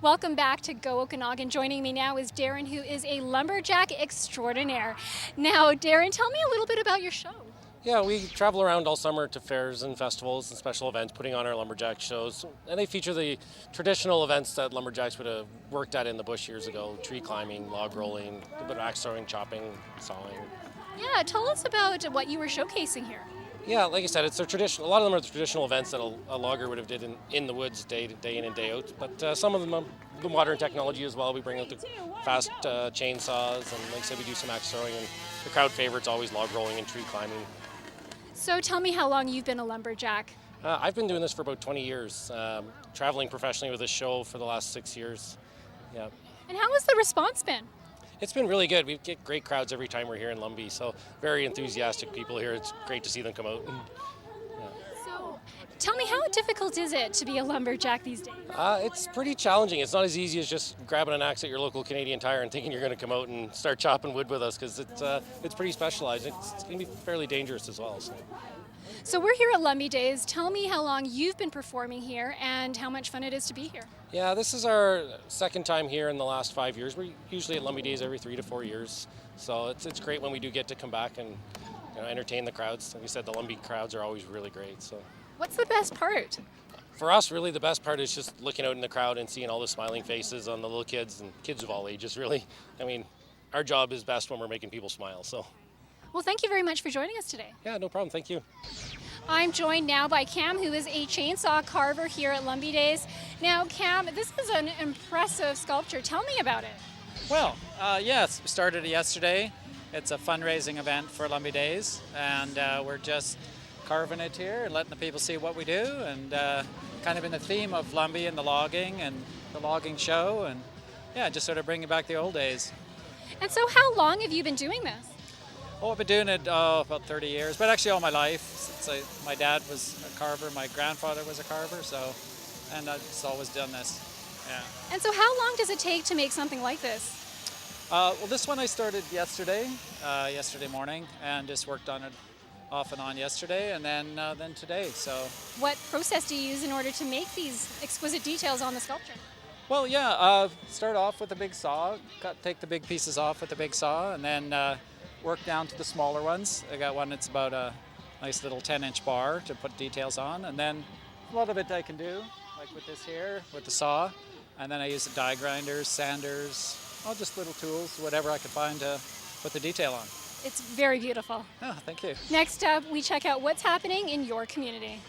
Welcome back to Go Okanagan. Joining me now is Darren, who is a lumberjack extraordinaire. Now, Darren, tell me a little bit about your show. Yeah, we travel around all summer to fairs and festivals and special events, putting on our lumberjack shows. And they feature the traditional events that lumberjacks would have worked at in the bush years ago: tree climbing, log rolling, a bit of axe throwing, chopping, sawing. Yeah, tell us about what you were showcasing here. Yeah, like I said, it's a traditional. A lot of them are the traditional events that a logger would have did in the woods day in and day out. But some of them are the modern technology as well. We bring out the fast chainsaws, and like I said, we do some axe throwing. And the crowd favorite's always log rolling and tree climbing. So tell me how long you've been a lumberjack. I've been doing this for about 20 years, traveling professionally with this show for the last 6 years. Yeah. And how has the response been? It's been really good. We get great crowds every time we're here in Lumby, so very enthusiastic people here. It's great to see them come out. So tell me, how difficult is it to be a lumberjack these days? It's pretty challenging. It's not as easy as just grabbing an axe at your local Canadian Tire and thinking you're going to come out and start chopping wood with us, because it's pretty specialized. It's going to be fairly dangerous as well. So we're here at Lumby Days. Tell me how long you've been performing here and how much fun it is to be here. Yeah, this is our second time here in the last 5 years. We're usually at Lumby Days every 3 to 4 years. So it's great when we do get to come back and entertain the crowds. Like we said, the Lumby crowds are always really great. So What's the best part? for us, really the best part is just looking out in the crowd and seeing all the smiling faces on the little kids and kids of all ages, really. I mean, our job is best when we're making people smile. So Well, thank you very much for joining us today. yeah, no problem. Thank you. I'm joined now by Cam, who is a chainsaw carver here at Lumby Days. Now, Cam, this is an impressive sculpture. Tell me about it. Well, yes, we started it yesterday. It's a fundraising event for Lumby Days, and we're just carving it here and letting the people see what we do, and kind of in the theme of Lumby and the logging show, and yeah, just sort of bringing back the old days. And so how long have you been doing this? Oh, I've been doing it about 30 years, but actually all my life. My dad was a carver, my grandfather was a carver, and I've just always done this. Yeah. And so how long does it take to make something like this? Well, this one I started yesterday morning, and just worked on it off and on yesterday, and then today. So. What process do you use in order to make these exquisite details on the sculpture? Well, yeah, start off with a big saw, take the big pieces off with the big saw, and then work down to the smaller ones. I got one that's about a nice little 10-inch bar to put details on, and then a lot of it I can do, like with this here, with the saw, and then I use the die grinders, sanders, all just little tools, whatever I could find to put the detail on. It's very beautiful. Oh, thank you. Next up, we check out what's happening in your community.